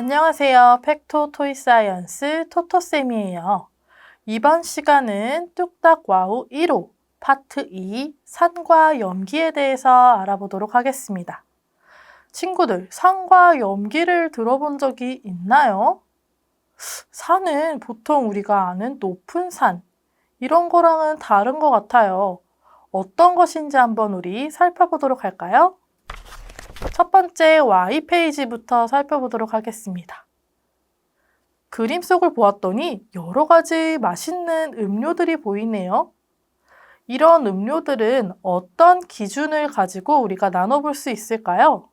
안녕하세요. 팩토 토이사이언스 토토쌤이에요. 이번 시간은 뚝딱 와우 1호 파트 2 산과 염기에 대해서 알아보도록 하겠습니다. 친구들, 산과 염기를 들어본 적이 있나요? 산은 보통 우리가 아는 높은 산, 이런 거랑은 다른 것 같아요. 어떤 것인지 한번 우리 살펴보도록 할까요? 첫 번째 Y페이지부터 살펴보도록 하겠습니다. 그림 속을 보았더니 여러 가지 맛있는 음료들이 보이네요. 이런 음료들은 어떤 기준을 가지고 우리가 나눠볼 수 있을까요?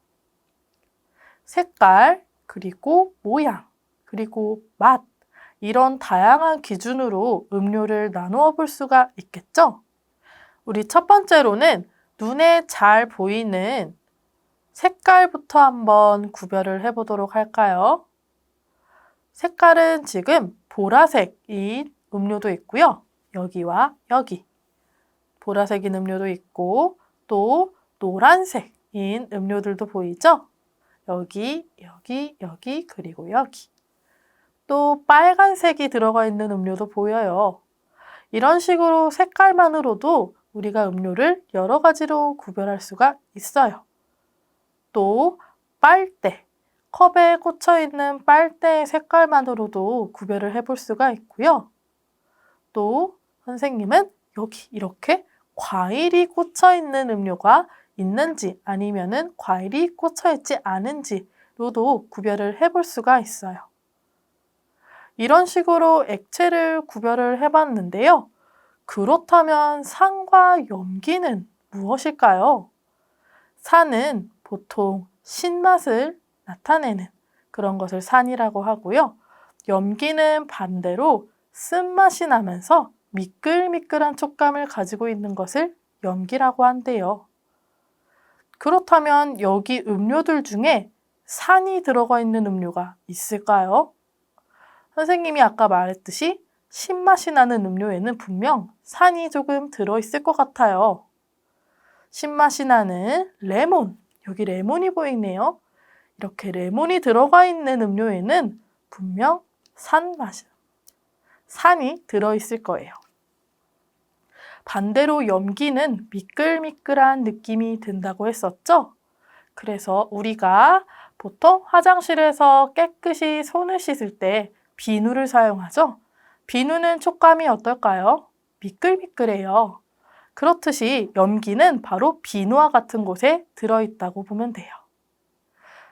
색깔, 그리고 모양, 그리고 맛, 이런 다양한 기준으로 음료를 나누어 볼 수가 있겠죠? 우리 첫 번째로는 눈에 잘 보이는 색깔부터 한번 구별을 해보도록 할까요? 색깔은 지금 보라색인 음료도 있고요. 여기와 여기. 보라색인 음료도 있고 또 노란색인 음료들도 보이죠? 여기, 여기, 여기, 그리고 여기. 또 빨간색이 들어가 있는 음료도 보여요. 이런 식으로 색깔만으로도 우리가 음료를 여러 가지로 구별할 수가 있어요. 또 빨대, 컵에 꽂혀 있는 빨대의 색깔만으로도 구별을 해볼 수가 있고요. 또 선생님은 여기 이렇게 과일이 꽂혀 있는 음료가 있는지 아니면은 과일이 꽂혀 있지 않은지로도 구별을 해볼 수가 있어요. 이런 식으로 액체를 구별을 해봤는데요. 그렇다면 산과 염기는 무엇일까요? 산은 보통 신맛을 나타내는 그런 것을 산이라고 하고요. 염기는 반대로 쓴맛이 나면서 미끌미끌한 촉감을 가지고 있는 것을 염기라고 한대요. 그렇다면 여기 음료들 중에 산이 들어가 있는 음료가 있을까요? 선생님이 아까 말했듯이 신맛이 나는 음료에는 분명 산이 조금 들어있을 것 같아요. 신맛이 나는 레몬, 여기 레몬이 보이네요. 이렇게 레몬이 들어가 있는 음료에는 분명 산이 들어있을 거예요. 반대로 염기는 미끌미끌한 느낌이 든다고 했었죠? 그래서 우리가 보통 화장실에서 깨끗이 손을 씻을 때 비누를 사용하죠? 비누는 촉감이 어떨까요? 미끌미끌해요. 그렇듯이 염기는 바로 비누와 같은 곳에 들어있다고 보면 돼요.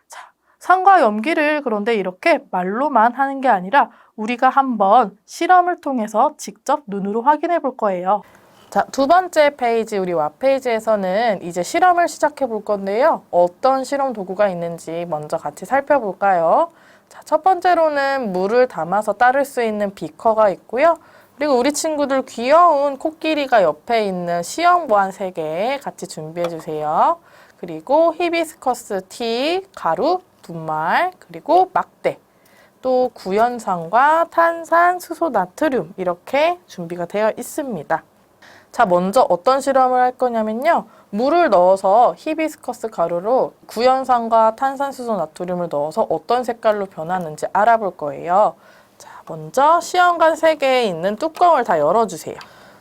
자, 산과 염기를 그런데 이렇게 말로만 하는 게 아니라 우리가 한번 실험을 통해서 직접 눈으로 확인해 볼 거예요. 자, 두 번째 페이지, 우리 웹페이지에서는 이제 실험을 시작해 볼 건데요. 어떤 실험 도구가 있는지 먼저 같이 살펴볼까요? 자, 첫 번째로는 물을 담아서 따를 수 있는 비커가 있고요. 그리고 우리 친구들 귀여운 코끼리가 옆에 있는 시험보안 3개 같이 준비해 주세요. 그리고 히비스커스 티, 가루, 분말, 그리고 막대, 또 구연산과 탄산, 수소, 나트륨 이렇게 준비가 되어 있습니다. 자, 먼저 어떤 실험을 할 거냐면요. 물을 넣어서 히비스커스 가루로 구연산과 탄산수소 나트륨을 넣어서 어떤 색깔로 변하는지 알아볼 거예요. 자, 먼저 시험관 3개에 있는 뚜껑을 다 열어주세요.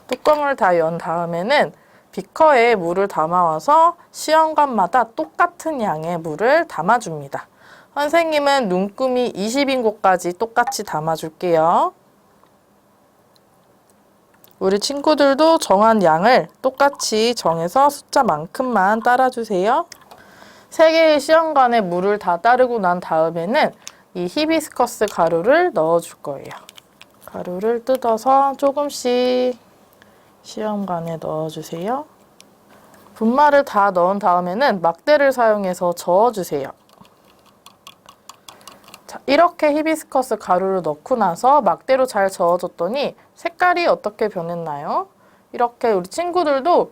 뚜껑을 다 연 다음에는 비커에 물을 담아와서 시험관마다 똑같은 양의 물을 담아줍니다. 선생님은 눈금이 20인곳까지 똑같이 담아줄게요. 우리 친구들도 정한 양을 똑같이 정해서 숫자만큼만 따라주세요. 3개의 시험관에 물을 다 따르고 난 다음에는 이 히비스커스 가루를 넣어줄 거예요. 가루를 뜯어서 조금씩 시험관에 넣어주세요. 분말을 다 넣은 다음에는 막대를 사용해서 저어주세요. 자, 이렇게 히비스커스 가루를 넣고 나서 막대로 잘 저어줬더니 색깔이 어떻게 변했나요? 이렇게 우리 친구들도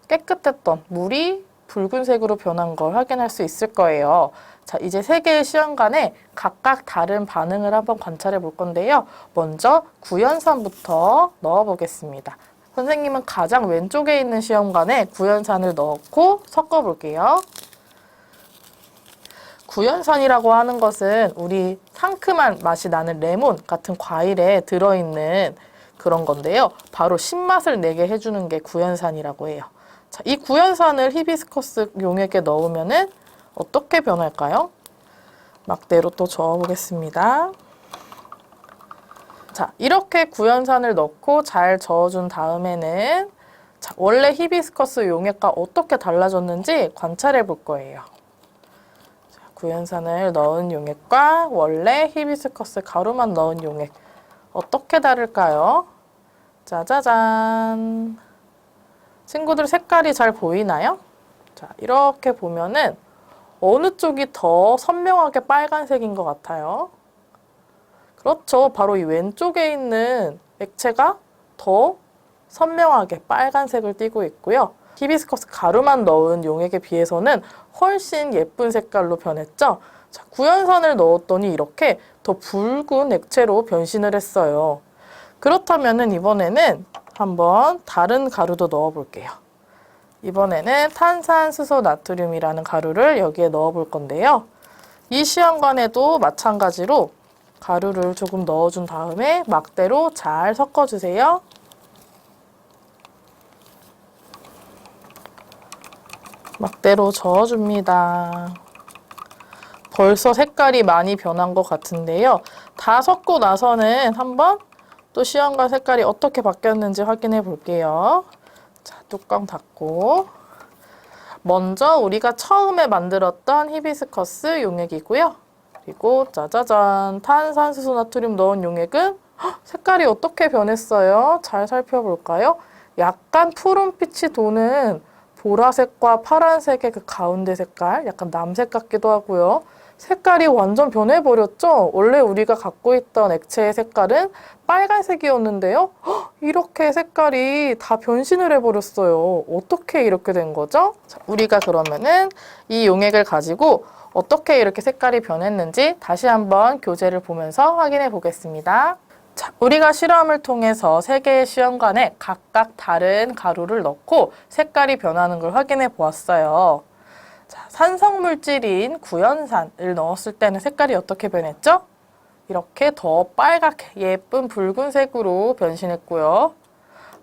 깨끗했던 물이 붉은색으로 변한 걸 확인할 수 있을 거예요. 자, 이제 3개의 시험관에 각각 다른 반응을 한번 관찰해 볼 건데요. 먼저 구연산부터 넣어 보겠습니다. 선생님은 가장 왼쪽에 있는 시험관에 구연산을 넣고 섞어 볼게요. 구연산이라고 하는 것은 우리 상큼한 맛이 나는 레몬 같은 과일에 들어있는 그런 건데요. 바로 신맛을 내게 해주는 게 구연산이라고 해요. 자, 이 구연산을 히비스커스 용액에 넣으면은 어떻게 변할까요? 막대로 또 저어보겠습니다. 자, 이렇게 구연산을 넣고 잘 저어준 다음에는 자, 원래 히비스커스 용액과 어떻게 달라졌는지 관찰해 볼 거예요. 자, 구연산을 넣은 용액과 원래 히비스커스 가루만 넣은 용액 어떻게 다를까요? 짜자잔. 친구들 색깔이 잘 보이나요? 자, 이렇게 보면은 어느 쪽이 더 선명하게 빨간색인 것 같아요? 그렇죠. 바로 이 왼쪽에 있는 액체가 더 선명하게 빨간색을 띠고 있고요. 히비스커스 가루만 넣은 용액에 비해서는 훨씬 예쁜 색깔로 변했죠. 자, 구연산을 넣었더니 이렇게 더 붉은 액체로 변신을 했어요. 그렇다면 이번에는 한번 다른 가루도 넣어 볼게요. 이번에는 탄산수소 나트륨이라는 가루를 여기에 넣어 볼 건데요. 이 시험관에도 마찬가지로 가루를 조금 넣어준 다음에 막대로 잘 섞어주세요. 막대로 저어줍니다. 벌써 색깔이 많이 변한 것 같은데요. 다 섞고 나서는 한번 또 시험관 색깔이 어떻게 바뀌었는지 확인해 볼게요. 자, 뚜껑 닫고 먼저 우리가 처음에 만들었던 히비스커스 용액이고요. 그리고 짜자잔 탄산수소 나트륨 넣은 용액은 색깔이 어떻게 변했어요? 잘 살펴볼까요? 약간 푸른빛이 도는 보라색과 파란색의 그 가운데 색깔 약간 남색 같기도 하고요. 색깔이 완전 변해버렸죠? 원래 우리가 갖고 있던 액체의 색깔은 빨간색이었는데요. 이렇게 색깔이 다 변신을 해버렸어요. 어떻게 이렇게 된 거죠? 자, 우리가 그러면은 이 용액을 가지고 어떻게 이렇게 색깔이 변했는지 다시 한번 교재를 보면서 확인해 보겠습니다. 자, 우리가 실험을 통해서 3개의 시험관에 각각 다른 가루를 넣고 색깔이 변하는 걸 확인해 보았어요. 자, 산성물질인 구연산을 넣었을 때는 색깔이 어떻게 변했죠? 이렇게 더 빨갛게 예쁜 붉은색으로 변신했고요.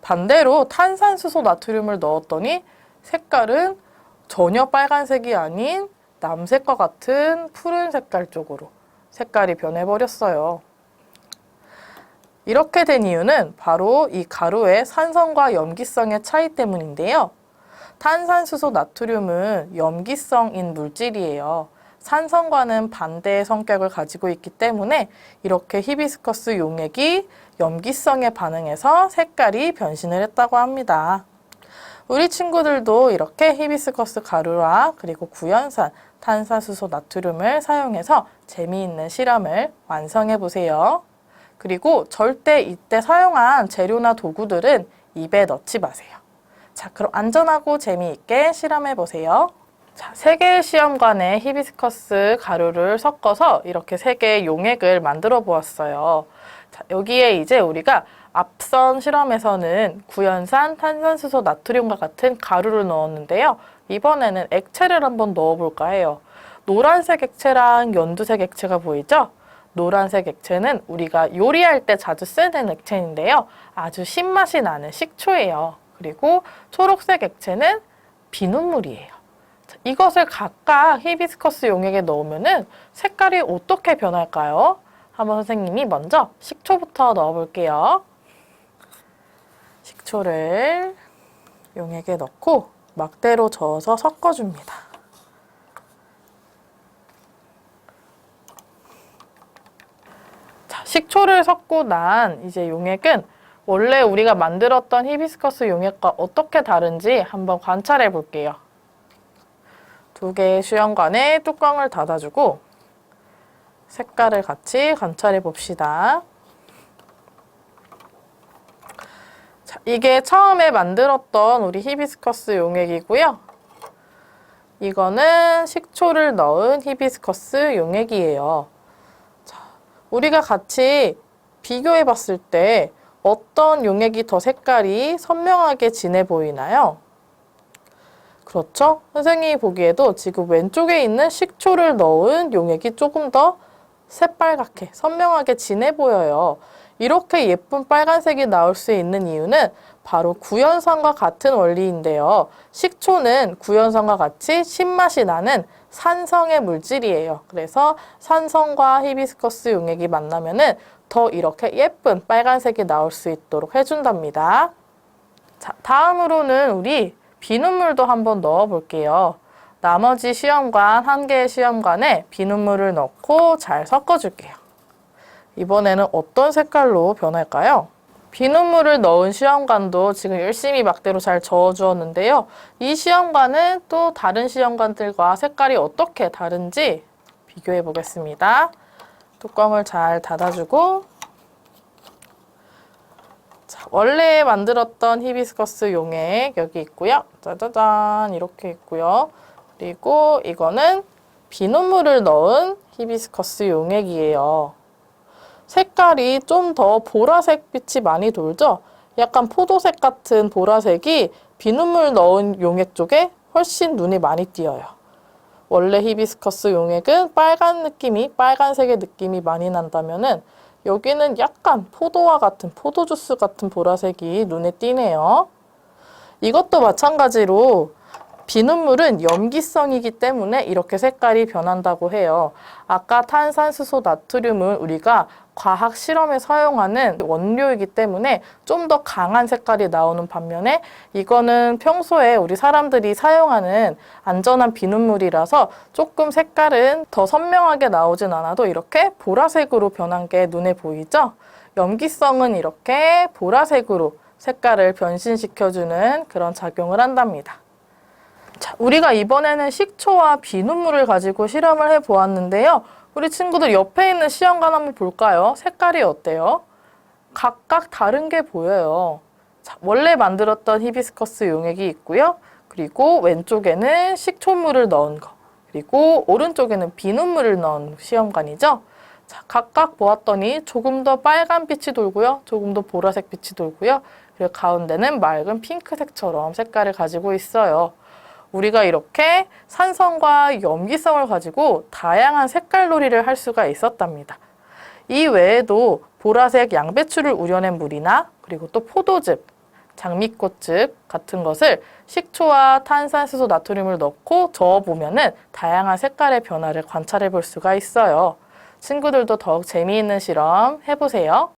반대로 탄산수소 나트륨을 넣었더니 색깔은 전혀 빨간색이 아닌 남색과 같은 푸른 색깔 쪽으로 색깔이 변해버렸어요. 이렇게 된 이유는 바로 이 가루의 산성과 염기성의 차이 때문인데요. 탄산수소 나트륨은 염기성인 물질이에요. 산성과는 반대의 성격을 가지고 있기 때문에 이렇게 히비스커스 용액이 염기성에 반응해서 색깔이 변신을 했다고 합니다. 우리 친구들도 이렇게 히비스커스 가루와 그리고 구연산, 탄산수소 나트륨을 사용해서 재미있는 실험을 완성해 보세요. 그리고 절대 이때 사용한 재료나 도구들은 입에 넣지 마세요. 자, 그럼 안전하고 재미있게 실험해 보세요. 자, 3개의 시험관에 히비스커스 가루를 섞어서 이렇게 3개의 용액을 만들어 보았어요. 자, 여기에 이제 우리가 앞선 실험에서는 구연산, 탄산수소 나트륨과 같은 가루를 넣었는데요. 이번에는 액체를 한번 넣어볼까 해요. 노란색 액체랑 연두색 액체가 보이죠? 노란색 액체는 우리가 요리할 때 자주 쓰는 액체인데요. 아주 신맛이 나는 식초예요. 그리고 초록색 액체는 비눗물이에요. 자, 이것을 각각 히비스커스 용액에 넣으면 색깔이 어떻게 변할까요? 한번 선생님이 먼저 식초부터 넣어볼게요. 식초를 용액에 넣고 막대로 저어서 섞어줍니다. 자, 식초를 섞고 난 이제 용액은 원래 우리가 만들었던 히비스커스 용액과 어떻게 다른지 한번 관찰해 볼게요. 2개의 수영관에 뚜껑을 닫아주고 색깔을 같이 관찰해 봅시다. 자, 이게 처음에 만들었던 우리 히비스커스 용액이고요. 이거는 식초를 넣은 히비스커스 용액이에요. 자, 우리가 같이 비교해 봤을 때 어떤 용액이 더 색깔이 선명하게 진해 보이나요? 그렇죠? 선생님이 보기에도 지금 왼쪽에 있는 식초를 넣은 용액이 조금 더 새빨갛게 선명하게 진해 보여요. 이렇게 예쁜 빨간색이 나올 수 있는 이유는 바로 구연산과 같은 원리인데요. 식초는 구연산과 같이 신맛이 나는 산성의 물질이에요. 그래서 산성과 히비스커스 용액이 만나면은 더 이렇게 예쁜 빨간색이 나올 수 있도록 해준답니다. 자, 다음으로는 우리 비눗물도 한번 넣어 볼게요. 나머지 시험관, 한 개의 시험관에 비눗물을 넣고 잘 섞어줄게요. 이번에는 어떤 색깔로 변할까요? 비눗물을 넣은 시험관도 지금 열심히 막대로 잘 저어주었는데요. 이 시험관은 또 다른 시험관들과 색깔이 어떻게 다른지 비교해 보겠습니다. 뚜껑을 잘 닫아주고, 자, 원래 만들었던 히비스커스 용액 여기 있고요. 짜자잔 이렇게 있고요. 그리고 이거는 비눗물을 넣은 히비스커스 용액이에요. 색깔이 좀 더 보라색 빛이 많이 돌죠? 약간 포도색 같은 보라색이 비눗물 넣은 용액 쪽에 훨씬 눈이 많이 띄어요. 원래 히비스커스 용액은 빨간색의 느낌이 많이 난다면은 여기는 약간 포도와 같은, 포도주스 같은 보라색이 눈에 띄네요. 이것도 마찬가지로 비눗물은 염기성이기 때문에 이렇게 색깔이 변한다고 해요. 아까 탄산수소 나트륨을 우리가 과학 실험에 사용하는 원료이기 때문에 좀 더 강한 색깔이 나오는 반면에 이거는 평소에 우리 사람들이 사용하는 안전한 비눗물이라서 조금 색깔은 더 선명하게 나오진 않아도 이렇게 보라색으로 변한 게 눈에 보이죠? 염기성은 이렇게 보라색으로 색깔을 변신시켜주는 그런 작용을 한답니다. 자, 우리가 이번에는 식초와 비눗물을 가지고 실험을 해보았는데요. 우리 친구들 옆에 있는 시험관 한번 볼까요? 색깔이 어때요? 각각 다른 게 보여요. 자, 원래 만들었던 히비스커스 용액이 있고요. 그리고 왼쪽에는 식초물을 넣은 거, 그리고 오른쪽에는 비눗물을 넣은 시험관이죠. 자, 각각 보았더니 조금 더 빨간 빛이 돌고요. 조금 더 보라색 빛이 돌고요. 그리고 가운데는 맑은 핑크색처럼 색깔을 가지고 있어요. 우리가 이렇게 산성과 염기성을 가지고 다양한 색깔 놀이를 할 수가 있었답니다. 이 외에도 보라색 양배추를 우려낸 물이나 그리고 또 포도즙, 장미꽃즙 같은 것을 식초와 탄산수소 나트륨을 넣고 저어보면은 다양한 색깔의 변화를 관찰해 볼 수가 있어요. 친구들도 더욱 재미있는 실험 해보세요.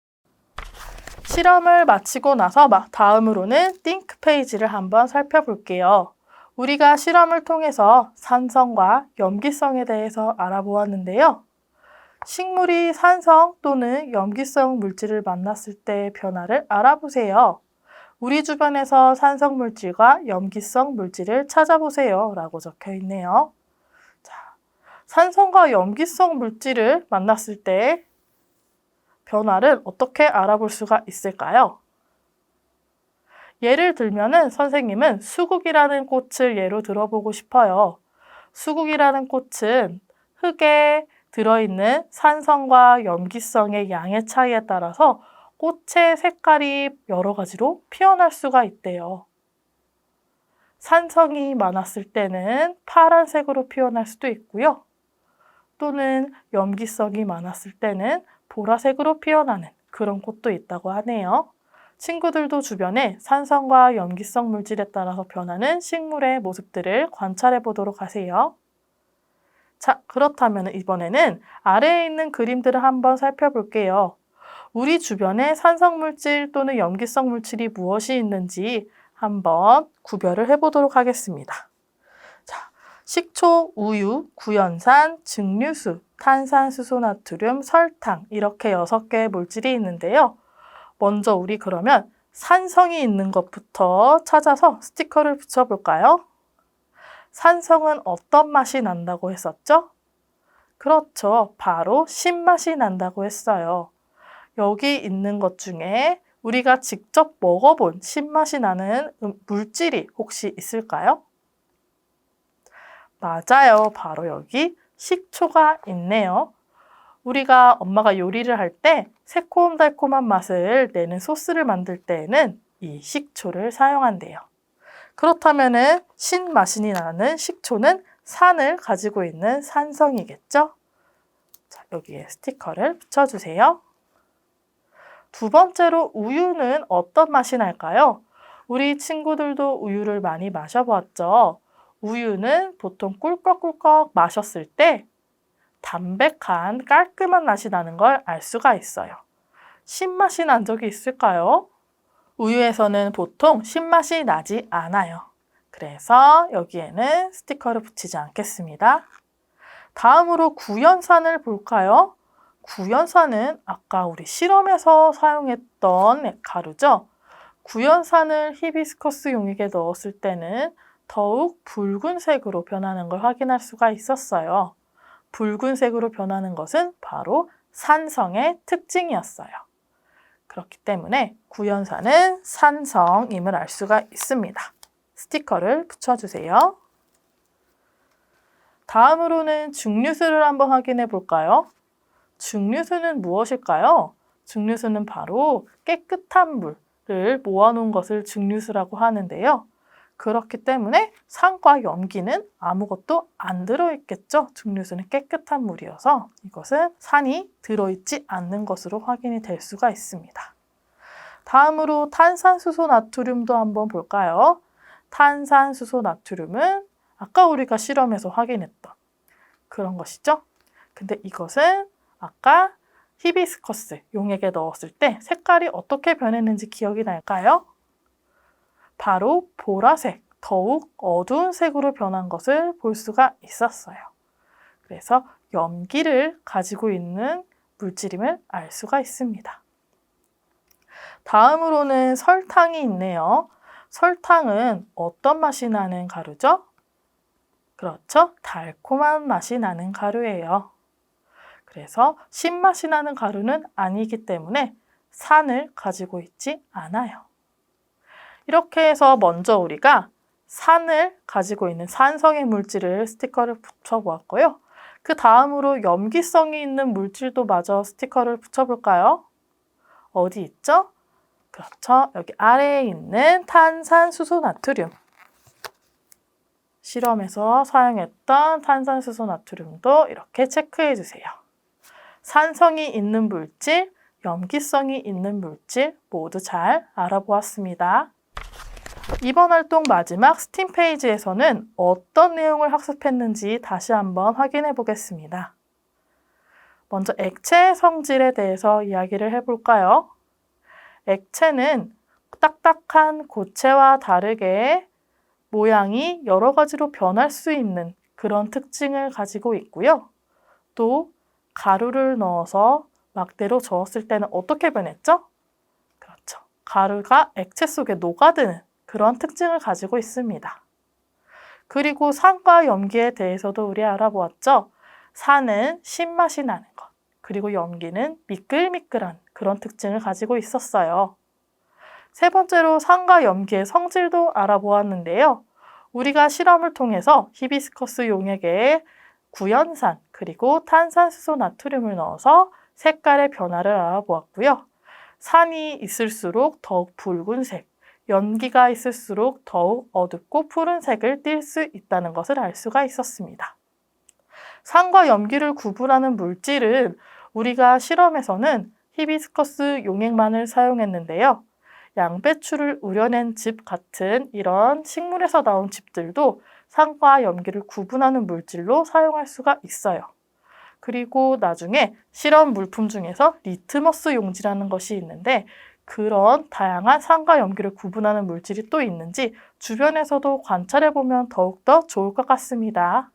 실험을 마치고 나서 다음으로는 띵크 페이지를 한번 살펴볼게요. 우리가 실험을 통해서 산성과 염기성에 대해서 알아보았는데요. 식물이 산성 또는 염기성 물질을 만났을 때의 변화를 알아보세요. 우리 주변에서 산성 물질과 염기성 물질을 찾아보세요 라고 적혀 있네요. 자, 산성과 염기성 물질을 만났을 때 변화를 어떻게 알아볼 수가 있을까요? 예를 들면은 선생님은 수국이라는 꽃을 예로 들어보고 싶어요. 수국이라는 꽃은 흙에 들어있는 산성과 염기성의 양의 차이에 따라서 꽃의 색깔이 여러 가지로 피어날 수가 있대요. 산성이 많았을 때는 파란색으로 피어날 수도 있고요. 또는 염기성이 많았을 때는 보라색으로 피어나는 그런 꽃도 있다고 하네요. 친구들도 주변에 산성과 염기성 물질에 따라서 변하는 식물의 모습들을 관찰해 보도록 하세요. 자, 그렇다면 이번에는 아래에 있는 그림들을 한번 살펴볼게요. 우리 주변에 산성 물질 또는 염기성 물질이 무엇이 있는지 한번 구별을 해보도록 하겠습니다. 자, 식초, 우유, 구연산, 증류수, 탄산수소 나트륨, 설탕 이렇게 6개의 물질이 있는데요. 먼저 우리 그러면 산성이 있는 것부터 찾아서 스티커를 붙여볼까요? 산성은 어떤 맛이 난다고 했었죠? 그렇죠. 바로 신맛이 난다고 했어요. 여기 있는 것 중에 우리가 직접 먹어본 신맛이 나는 물질이 혹시 있을까요? 맞아요. 바로 여기 식초가 있네요. 우리가 엄마가 요리를 할 때 새콤달콤한 맛을 내는 소스를 만들 때에는 이 식초를 사용한대요. 그렇다면은 신맛이 나는 식초는 산을 가지고 있는 산성이겠죠? 자, 여기에 스티커를 붙여주세요. 두 번째로 우유는 어떤 맛이 날까요? 우리 친구들도 우유를 많이 마셔보았죠? 우유는 보통 꿀꺽꿀꺽 마셨을 때 담백한 깔끔한 맛이 나는 걸 알 수가 있어요. 신맛이 난 적이 있을까요? 우유에서는 보통 신맛이 나지 않아요. 그래서 여기에는 스티커를 붙이지 않겠습니다. 다음으로 구연산을 볼까요? 구연산은 아까 우리 실험에서 사용했던 가루죠. 구연산을 히비스커스 용액에 넣었을 때는 더욱 붉은색으로 변하는 걸 확인할 수가 있었어요. 붉은색으로 변하는 것은 바로 산성의 특징이었어요. 그렇기 때문에 구연산은 산성임을 알 수가 있습니다. 스티커를 붙여주세요. 다음으로는 증류수를 한번 확인해 볼까요? 증류수는 무엇일까요? 증류수는 바로 깨끗한 물을 모아놓은 것을 증류수라고 하는데요. 그렇기 때문에 산과 염기는 아무것도 안 들어있겠죠. 증류수는 깨끗한 물이어서 이것은 산이 들어있지 않는 것으로 확인이 될 수가 있습니다. 다음으로 탄산수소 나트륨도 한번 볼까요? 탄산수소 나트륨은 아까 우리가 실험에서 확인했던 그런 것이죠. 근데 이것은 아까 히비스커스 용액에 넣었을 때 색깔이 어떻게 변했는지 기억이 날까요? 바로 보라색, 더욱 어두운 색으로 변한 것을 볼 수가 있었어요. 그래서 염기를 가지고 있는 물질임을 알 수가 있습니다. 다음으로는 설탕이 있네요. 설탕은 어떤 맛이 나는 가루죠? 그렇죠. 달콤한 맛이 나는 가루예요. 그래서 신맛이 나는 가루는 아니기 때문에 산을 가지고 있지 않아요. 이렇게 해서 먼저 우리가 산을 가지고 있는 산성의 물질을 스티커를 붙여보았고요. 그 다음으로 염기성이 있는 물질도 마저 스티커를 붙여볼까요? 어디 있죠? 그렇죠. 여기 아래에 있는 탄산수소 나트륨. 실험에서 사용했던 탄산수소 나트륨도 이렇게 체크해 주세요. 산성이 있는 물질, 염기성이 있는 물질 모두 잘 알아보았습니다. 이번 활동 마지막 스팀 페이지에서는 어떤 내용을 학습했는지 다시 한번 확인해 보겠습니다. 먼저 액체 성질에 대해서 이야기를 해볼까요? 액체는 딱딱한 고체와 다르게 모양이 여러 가지로 변할 수 있는 그런 특징을 가지고 있고요. 또 가루를 넣어서 막대로 저었을 때는 어떻게 변했죠? 그렇죠. 가루가 액체 속에 녹아드는 그런 특징을 가지고 있습니다. 그리고 산과 염기에 대해서도 우리 알아보았죠? 산은 신맛이 나는 것, 그리고 염기는 미끌미끌한 그런 특징을 가지고 있었어요. 세 번째로 산과 염기의 성질도 알아보았는데요. 우리가 실험을 통해서 히비스커스 용액에 구연산 그리고 탄산수소 나트륨을 넣어서 색깔의 변화를 알아보았고요. 산이 있을수록 더욱 붉은색, 염기가 있을수록 더욱 어둡고 푸른색을 띌 수 있다는 것을 알 수가 있었습니다. 산과 염기를 구분하는 물질은 우리가 실험에서는 히비스커스 용액만을 사용했는데요. 양배추를 우려낸 즙 같은 이런 식물에서 나온 즙들도 산과 염기를 구분하는 물질로 사용할 수가 있어요. 그리고 나중에 실험 물품 중에서 리트머스 용지라는 것이 있는데 그런 다양한 산과 염기를 구분하는 물질이 또 있는지 주변에서도 관찰해보면 더욱더 좋을 것 같습니다.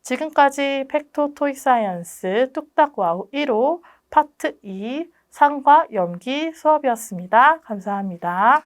지금까지 팩토 토이 사이언스 뚝딱 와우 1호 파트 2 산과 염기 수업이었습니다. 감사합니다.